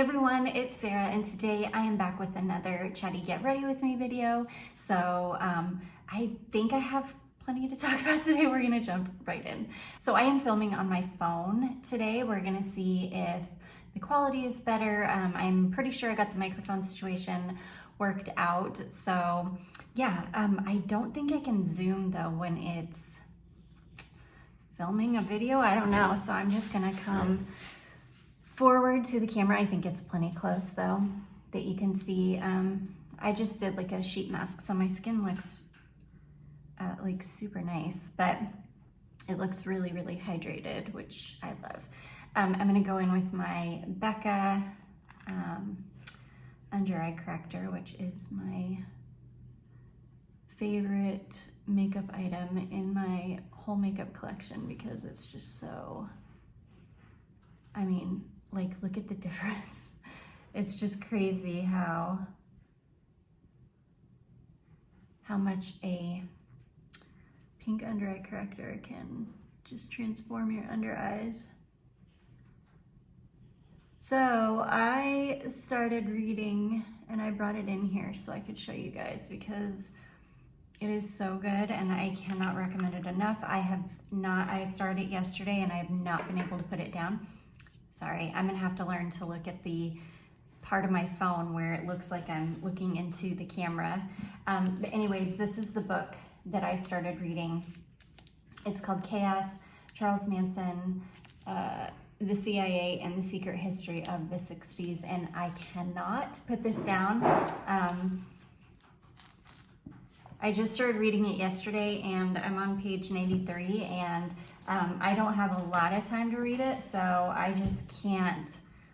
everyone, it's Sarah, and today I am back with another Chatty Get Ready With Me video. So I think I have plenty to talk about today. We're gonna jump right in. So I am filming on my phone today. We're gonna see if the quality is better. I'm pretty sure I got the microphone situation worked out. So yeah, I don't think I can zoom though when it's filming a video. I don't know, so I'm just gonna come forward to the camera. I think it's plenty close though that you can see. I just did like a sheet mask, so my skin looks like super nice, but it looks really, really hydrated, which I love. I'm gonna go in with my Becca under eye corrector, which is my favorite makeup item in my whole makeup collection because it's just so, I mean, like, look at the difference. It's just crazy how much a pink under eye corrector can just transform your under eyes. So I started reading, and I brought it in here so I could show you guys because it is so good and I cannot recommend it enough. I started it yesterday and I have not been able to put it down. Sorry, I'm gonna have to learn to look at the part of my phone where it looks like I'm looking into the camera. But anyways, this is the book that I started reading. It's called Chaos, Charles Manson, the CIA and the Secret History of the 60s, and I cannot put this down. I just started reading it yesterday and I'm on page 93, and I don't have a lot of time to read it, so I just can't,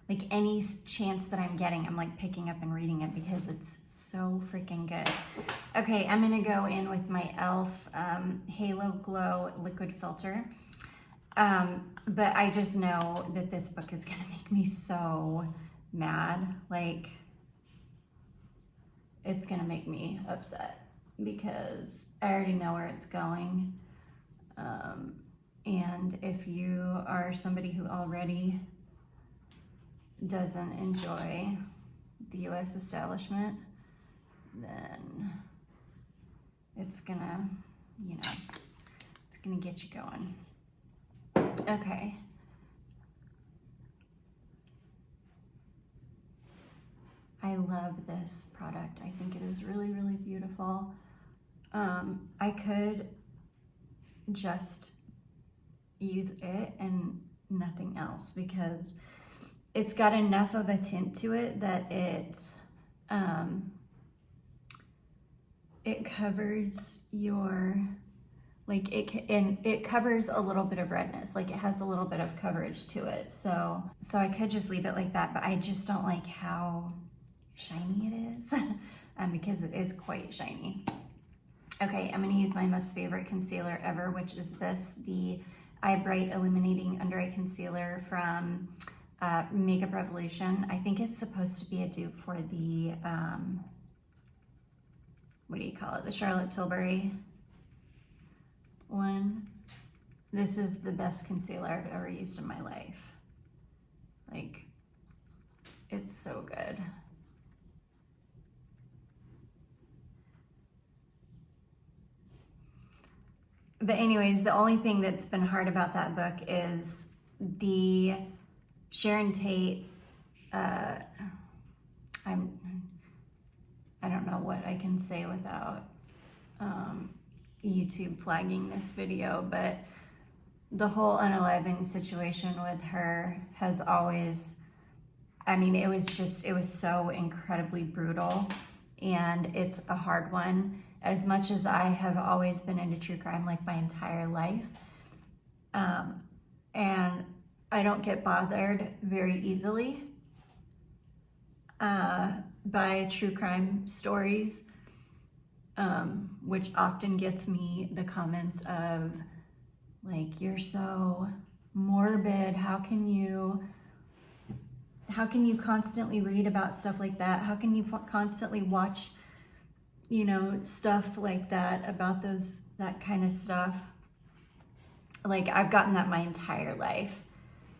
like, any chance that I'm getting, I'm like picking up and reading it because it's so freaking good. Okay, I'm gonna go in with my e.l.f. Halo Glow Liquid Filter. But I just know that this book is gonna make me so mad. Like, it's gonna make me upset because I already know where it's going. And if you are somebody who already doesn't enjoy the US establishment, then it's gonna, you know, it's gonna get you going. Okay. I love this product. I think it is really, really beautiful. I could just use it and nothing else because it's got enough of a tint to it that it covers your, like, it covers a little bit of redness. Like, it has a little bit of coverage to it. So I could just leave it like that, but I just don't like how shiny it is because it is quite shiny. Okay, I'm gonna use my most favorite concealer ever, which is this, the Eye Bright Illuminating Under Eye Concealer from Makeup Revolution. I think it's supposed to be a dupe for the, what do you call it? The Charlotte Tilbury one. This is the best concealer I've ever used in my life. Like, it's so good. But anyways, the only thing that's been hard about that book is the Sharon Tate, I don't know what I can say without YouTube flagging this video, but the whole unaliving situation with her has always, I mean, it was so incredibly brutal, and it's a hard one. As much as I have always been into true crime, like, my entire life, and I don't get bothered very easily by true crime stories, which often gets me the comments of, like, you're so morbid, how can you constantly read about stuff like that? How can you constantly watch, you know, stuff like that, about that kind of stuff? Like, I've gotten that my entire life,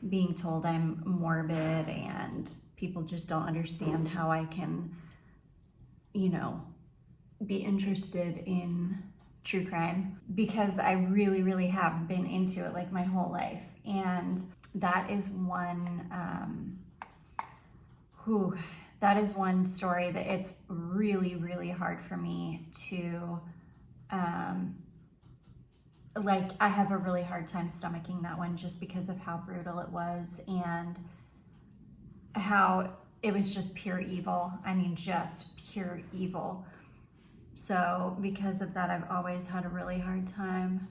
being told I'm morbid and people just don't understand how I can, you know, be interested in true crime, because I really, really have been into it like my whole life. And that is one story that it's really, really hard for me to, like, I have a really hard time stomaching that one just because of how brutal it was and how it was just pure evil. I mean, just pure evil. So because of that, I've always had a really hard time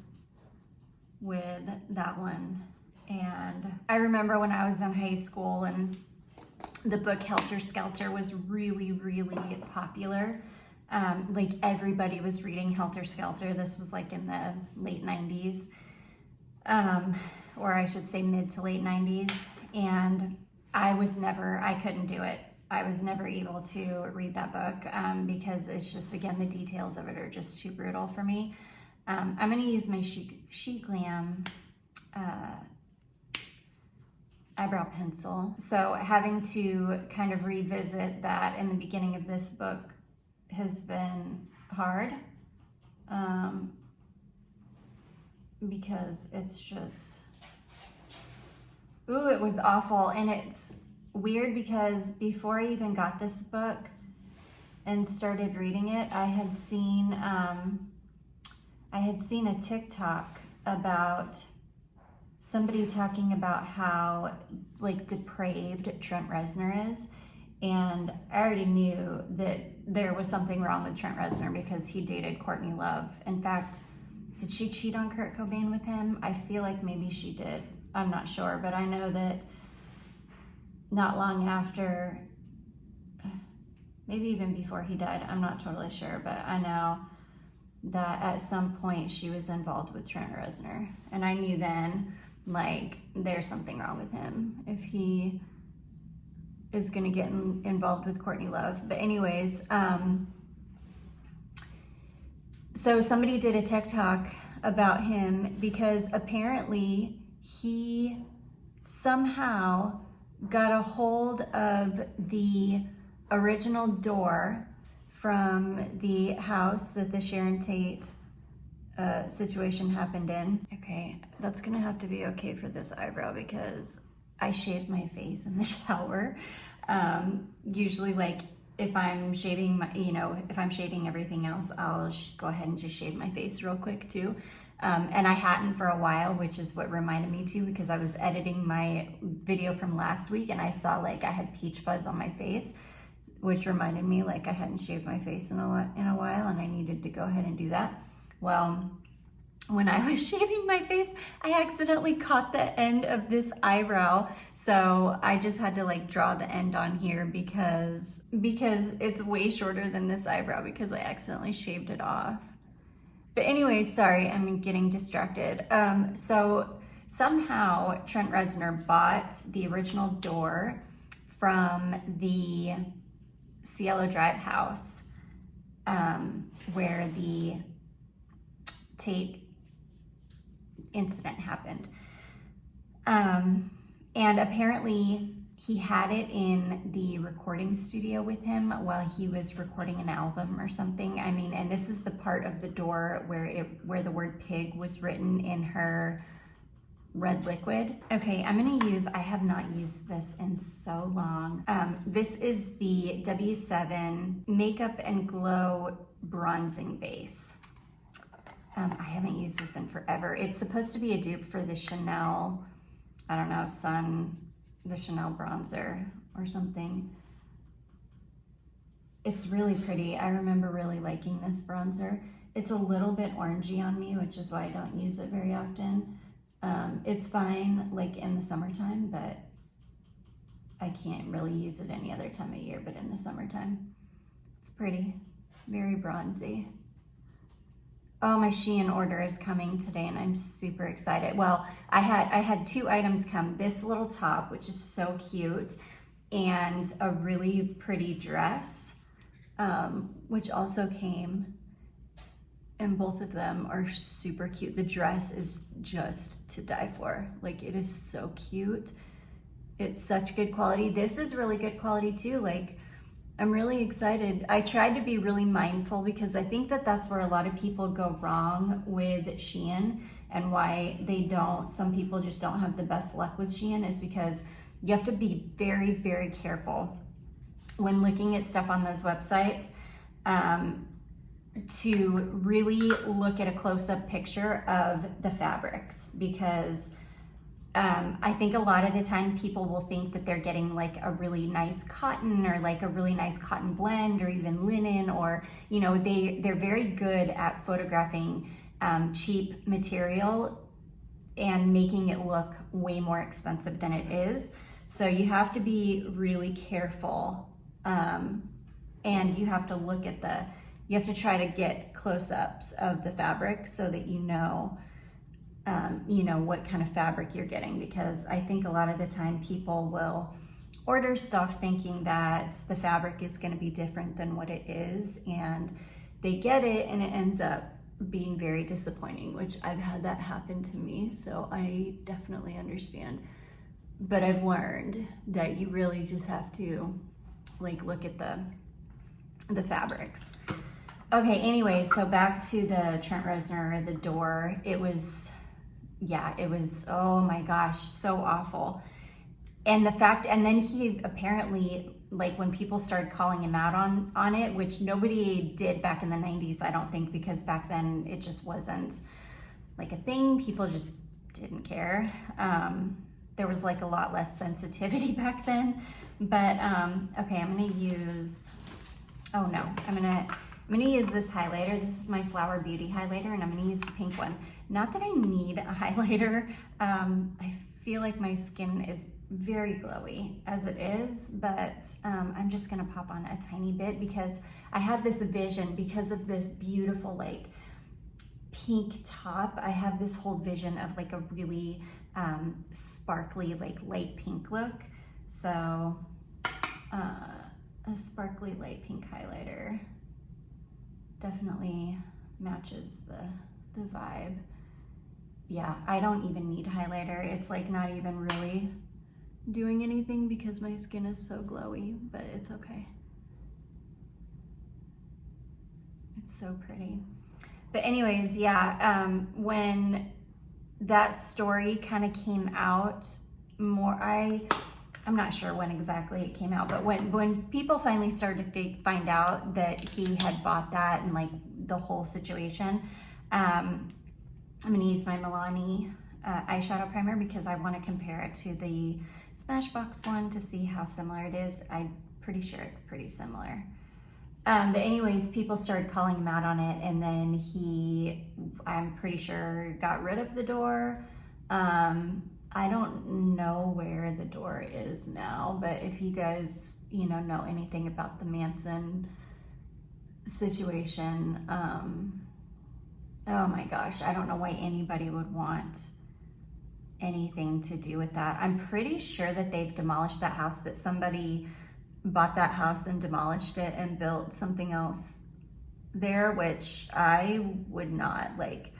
with that one. And I remember when I was in high school and the book Helter Skelter was really, really popular. Like everybody was reading Helter Skelter. This was like in the late 90s, or I should say mid to late 90s. And I couldn't do it. I was never able to read that book because it's just, again, the details of it are just too brutal for me. I'm going to use my She Glam eyebrow pencil. So having to kind of revisit that in the beginning of this book has been hard because it's just, it was awful. And it's weird because before I even got this book and started reading it, I had seen a TikTok about somebody talking about how like depraved Trent Reznor is. And I already knew that there was something wrong with Trent Reznor because he dated Courtney Love. In fact, did she cheat on Kurt Cobain with him? I feel like maybe she did. I'm not sure, but I know that not long after, maybe even before he died, I'm not totally sure, but I know that at some point she was involved with Trent Reznor. And I knew then, like, there's something wrong with him if he is gonna get involved with Courtney Love. But anyways, so somebody did a TikTok about him because apparently he somehow got a hold of the original door from the house that the Sharon Tate situation happened in. Okay, that's gonna have to be okay for this eyebrow because I shave my face in the shower. Usually, like, if I'm shaving my, if I'm shaving everything else, I'll go ahead and just shave my face real quick too. And I hadn't for a while, which is what reminded me too, because I was editing my video from last week and I saw like I had peach fuzz on my face, which reminded me like I hadn't shaved my face in a while and I needed to go ahead and do that. Well, when I was shaving my face, I accidentally caught the end of this eyebrow. So I just had to like draw the end on here because it's way shorter than this eyebrow because I accidentally shaved it off. But anyway, sorry, I'm getting distracted. So somehow Trent Reznor bought the original door from the Cielo Drive house where the Tate incident happened. And apparently he had it in the recording studio with him while he was recording an album or something. I mean, and this is the part of the door where the word pig was written in her red liquid. Okay, I have not used this in so long. This is the W7 Makeup and Glow Bronzing Base. I haven't used this in forever. It's supposed to be a dupe for the Chanel, I don't know, the Chanel bronzer or something. It's really pretty. I remember really liking this bronzer. It's a little bit orangey on me, which is why I don't use it very often. It's fine like in the summertime, but I can't really use it any other time of year, but in the summertime. It's pretty, very bronzy. Oh, my Shein order is coming today and I'm super excited. Well, I had two items come. This little top, which is so cute, and a really pretty dress, which also came, and both of them are super cute. The dress is just to die for. Like, it is so cute. It's such good quality. This is really good quality too. Like, I'm really excited. I tried to be really mindful because I think that that's where a lot of people go wrong with Shein, and why they don't, some people just don't have the best luck with Shein, is because you have to be very, very careful when looking at stuff on those websites, to really look at a close-up picture of the fabrics, because I think a lot of the time people will think that they're getting like a really nice cotton, or like a really nice cotton blend, or even linen, or, you know, they're very good at photographing cheap material and making it look way more expensive than it is. So you have to be really careful, and you have to look at you have to try to get close-ups of the fabric so that you know what kind of fabric you're getting, because I think a lot of the time people will order stuff thinking that the fabric is going to be different than what it is, and they get it and it ends up being very disappointing, which I've had that happen to me, so I definitely understand. But I've learned that you really just have to like look at the fabrics. Okay, anyway, so back to the Trent Reznor, the door. It was, oh my gosh, so awful. And then he apparently, like, when people started calling him out on it, which nobody did back in the 90s, I don't think, because back then it just wasn't like a thing. People just didn't care. There was like a lot less sensitivity back then. But okay, I'm gonna use this highlighter. This is my Flower Beauty highlighter, and I'm gonna use the pink one. Not that I need a highlighter. I feel like my skin is very glowy as it is, but I'm just gonna pop on a tiny bit because I had this vision, because of this beautiful like pink top. I have this whole vision of like a really sparkly, like light pink look. So a sparkly light pink highlighter definitely matches the vibe. Yeah, I don't even need highlighter. It's like not even really doing anything because my skin is so glowy, but it's okay. It's so pretty. But anyways, yeah, when that story kind of came out more, I'm not sure when exactly it came out, but when people finally started to find out that he had bought that and like the whole situation, I'm gonna use my Milani eyeshadow primer because I want to compare it to the Smashbox one to see how similar it is. I'm pretty sure it's pretty similar. But anyways, people started calling him out on it, and then he, I'm pretty sure, got rid of the door. I don't know where the door is now, but if you guys, know anything about the Manson situation, oh my gosh, I don't know why anybody would want anything to do with that. I'm pretty sure that they've demolished that house, that somebody bought that house and demolished it and built something else there, which I would not, like,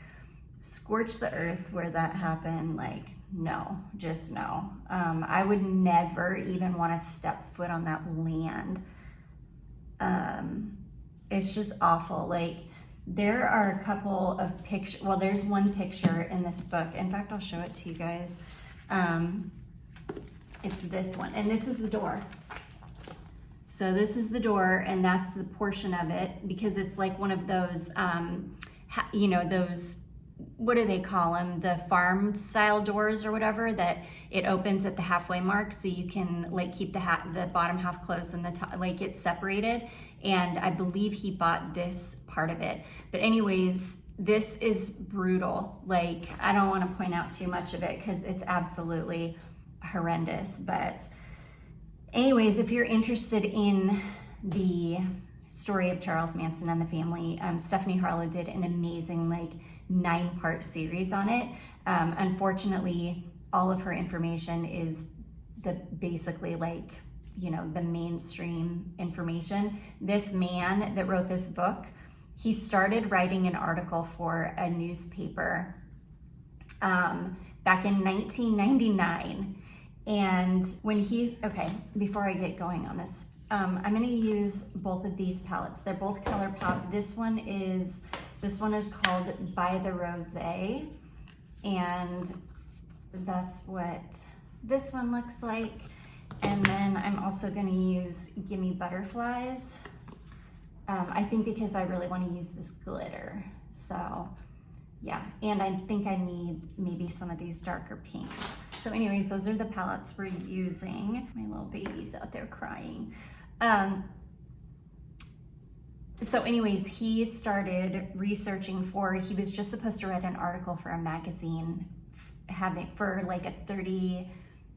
scorch the earth where that happened. Like, no, just no. I would never even want to step foot on that land. It's just awful. Like, there are a couple of pictures. Well, there's one picture in this book. In fact, I'll show it to you guys. It's this one, and this is the door. So this is the door, and that's the portion of it, because it's like one of those, those, what do they call them? The farm style doors or whatever, that it opens at the halfway mark, so you can like keep the bottom half closed and the top, like, it's separated. And I believe he bought this part of it. But anyways, this is brutal. Like, I don't want to point out too much of it because it's absolutely horrendous. But anyways, if you're interested in the story of Charles Manson and the family, Stephanie Harlow did an amazing 9-part series on it. Unfortunately, all of her information is basically the mainstream information. This man that wrote this book, he started writing an article for a newspaper back in 1999. And when okay, before I get going on this, I'm gonna use both of these palettes. They're both ColourPop. This one is called By the Rosé, and that's what this one looks like. And then I'm also gonna use Gimme Butterflies. I think because I really wanna use this glitter. So yeah, and I think I need maybe some of these darker pinks. So anyways, those are the palettes we're using. My little baby's out there crying. So anyways, he started researching he was just supposed to write an article for a magazine for like a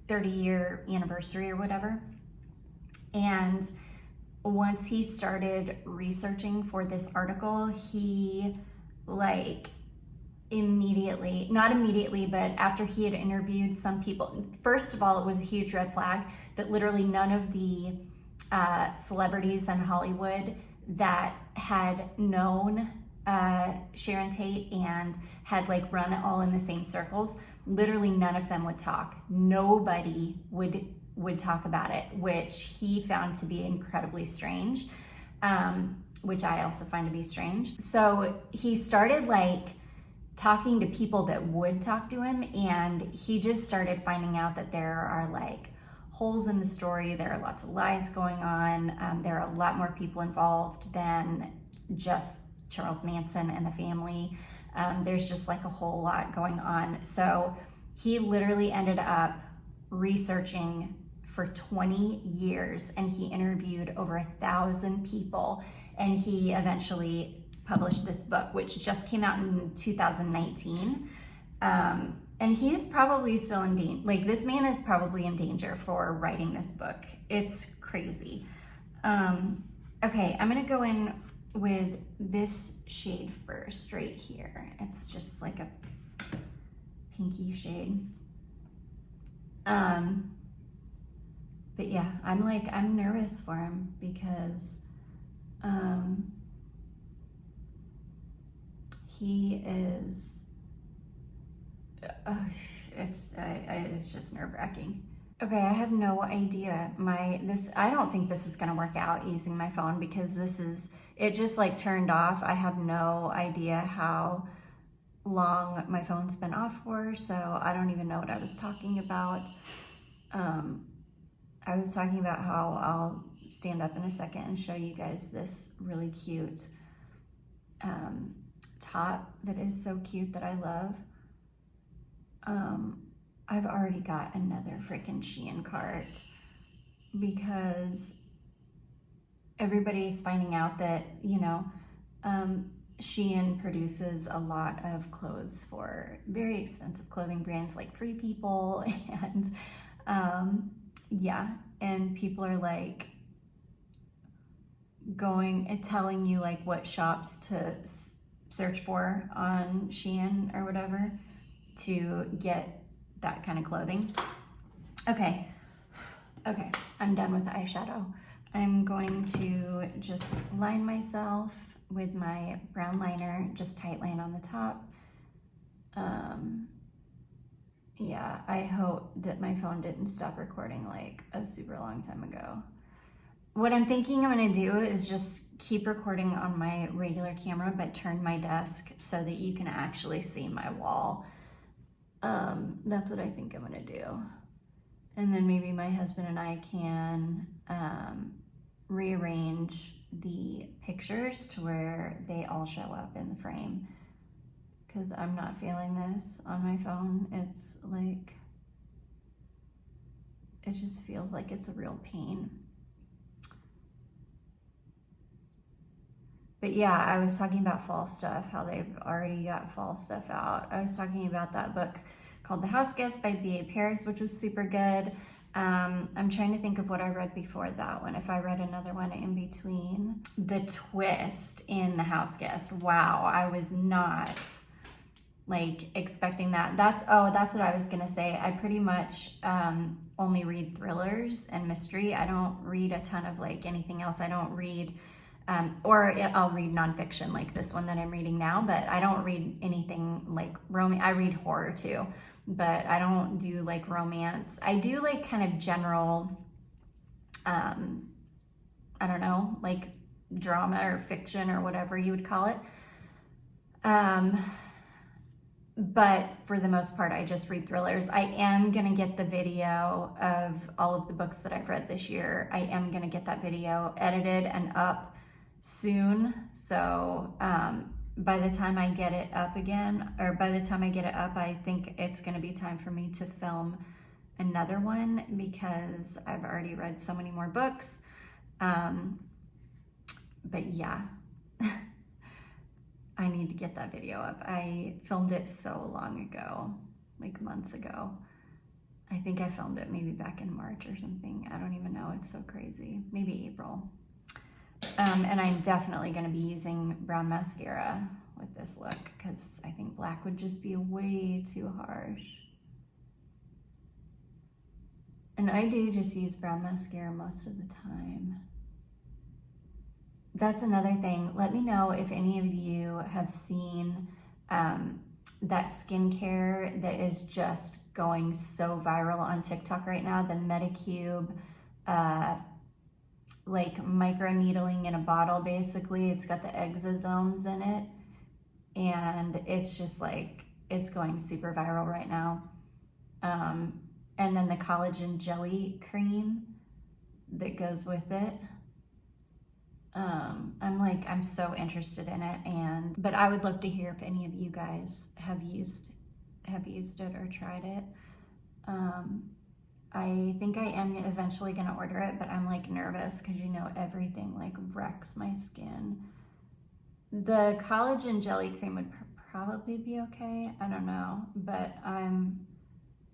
30-year anniversary or whatever. And once he started researching for this article, he like not immediately, but after he had interviewed some people, first of all, it was a huge red flag that literally none of the celebrities in Hollywood that had known Sharon Tate and had like run it all in the same circles, literally none of them would talk. Nobody would talk about it, which he found to be incredibly strange, which I also find to be strange. So he started like talking to people that would talk to him, and he just started finding out that there are like holes in the story. There are lots of lies going on. There are a lot more people involved than just Charles Manson and the family. There's just like a whole lot going on. So he literally ended up researching for 20 years, and he interviewed over 1,000 people, and he eventually published this book, which just came out in 2019. And he is probably still in danger. Like, this man is probably in danger for writing this book. It's crazy. Okay, I'm gonna go in with this shade first, right here. It's just like a pinky shade. But yeah, I'm nervous for him because he is, it's just nerve-wracking. Okay, I have no idea. I don't think this is gonna work out using my phone because it just like turned off. I have no idea how long my phone's been off for, so I don't even know what I was talking about. I was talking about how I'll stand up in a second and show you guys this really cute top that is so cute that I love. I've already got another freaking Shein cart because everybody's finding out that, Shein produces a lot of clothes for very expensive clothing brands like Free People, and yeah, and people are like going and telling you like what shops to search for on Shein or whatever to get that kind of clothing. Okay, I'm done with the eyeshadow. I'm going to just line myself with my brown liner, just tight line on the top. Yeah, I hope that my phone didn't stop recording like a super long time ago. What I'm thinking I'm gonna do is just keep recording on my regular camera, but turn my desk so that you can actually see my wall. That's what I think I'm gonna do. And then maybe my husband and I can rearrange the pictures to where they all show up in the frame, because I'm not feeling this on my phone. It's like, it just feels like it's a real pain. But yeah, I was talking about fall stuff, how they've already got fall stuff out. I was talking about that book called The House Guest by B.A. Paris, which was super good. I'm trying to think of what I read before that one, if I read another one in between. The twist in The House Guest. Wow, I was not like expecting that. That's what I was gonna say. I pretty much only read thrillers and mystery. I don't read a ton of like anything else. I don't read I'll read nonfiction like this one that I'm reading now, but I don't read anything like romance. I read horror too, but I don't do like romance. I do like kind of general, I don't know, like drama or fiction or whatever you would call it. But for the most part, I just read thrillers. I am gonna get the video of all of the books that I've read this year. I am gonna get that video edited and up soon. So by the time I get it up again, or by the time I get it up, I think it's gonna be time for me to film another one because I've already read so many more books. But yeah. I need to get that video up. I filmed it so long ago, like months ago. I think I filmed it maybe back in March or something. I don't even know, it's so crazy. Maybe April. And I'm definitely gonna be using brown mascara with this look because I think black would just be way too harsh. And I do just use brown mascara most of the time. That's another thing. Let me know if any of you have seen that skincare that is just going so viral on TikTok right now, the Medicube, like micro needling in a bottle, basically. It's got the exosomes in it, and it's just like, it's going super viral right now. And then the collagen jelly cream that goes with it. I'm so interested in it, but I would love to hear if any of you guys have used it or tried it. I think I am eventually gonna order it, but I'm like nervous because everything like wrecks my skin. The collagen jelly cream would probably be okay, I don't know, but I'm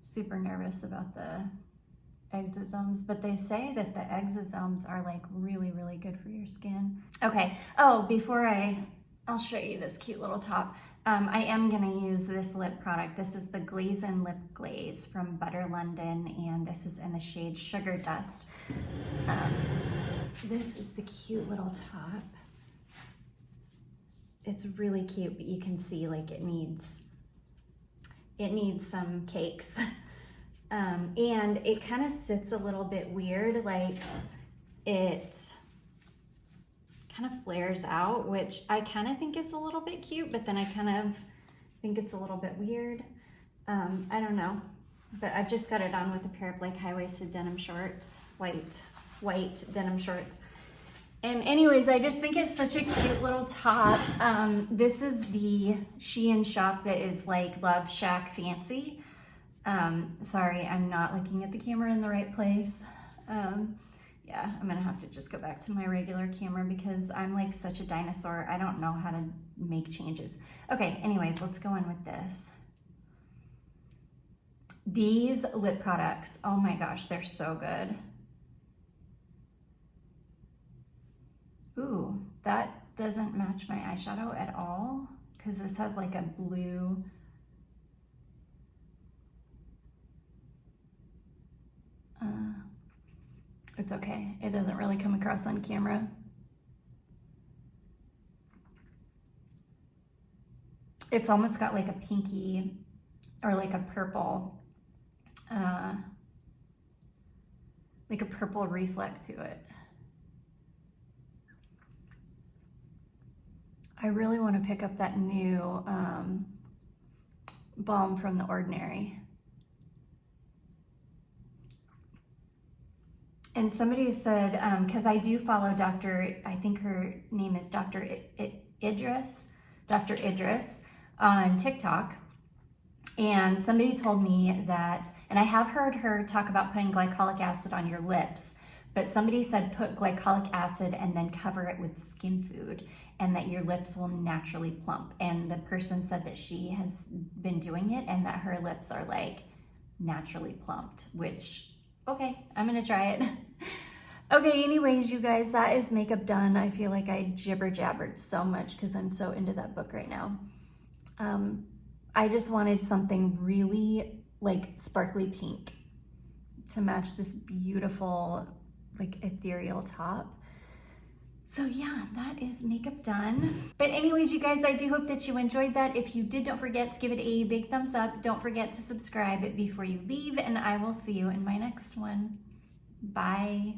super nervous about the exosomes, but they say that the exosomes are like really, really good for your skin. Okay, oh, before I'll show you this cute little top. I am gonna use this lip product. This is the Glaze and Lip Glaze from Butter London, and this is in the shade Sugar Dust. This is the cute little top. It's really cute, but you can see like it needs some cakes. And it kind of sits a little bit weird, like it kind of flares out, which I kind of think is a little bit cute, but then I kind of think it's a little bit weird. I don't know, but I've just got it on with a pair of like high-waisted denim shorts, white denim shorts. And anyways, I just think it's such a cute little top. This is the Shein shop that is like Love Shack Fancy. Sorry, I'm not looking at the camera in the right place. Yeah, I'm gonna have to just go back to my regular camera because I'm like such a dinosaur. I don't know how to make changes. Okay, anyways, let's go in with this. These lip products, oh my gosh, they're so good. Ooh, that doesn't match my eyeshadow at all because this has like a blue. It's okay. It doesn't really come across on camera. It's almost got like a pinky or like a purple reflect to it. I really want to pick up that new balm from The Ordinary. And somebody said, because I do follow I think her name is Dr. Idris on TikTok. And somebody told me that, and I have heard her talk about putting glycolic acid on your lips, but somebody said put glycolic acid and then cover it with skin food and that your lips will naturally plump. And the person said that she has been doing it and that her lips are like naturally plumped, which, okay, I'm gonna try it. Okay, anyways, you guys, that is makeup done. I feel like I jibber jabbered so much because I'm so into that book right now. I just wanted something really like sparkly pink to match this beautiful like ethereal top. So yeah, that is makeup done. But anyways, you guys, I do hope that you enjoyed that. If you did, don't forget to give it a big thumbs up. Don't forget to subscribe before you leave, and I will see you in my next one. Bye.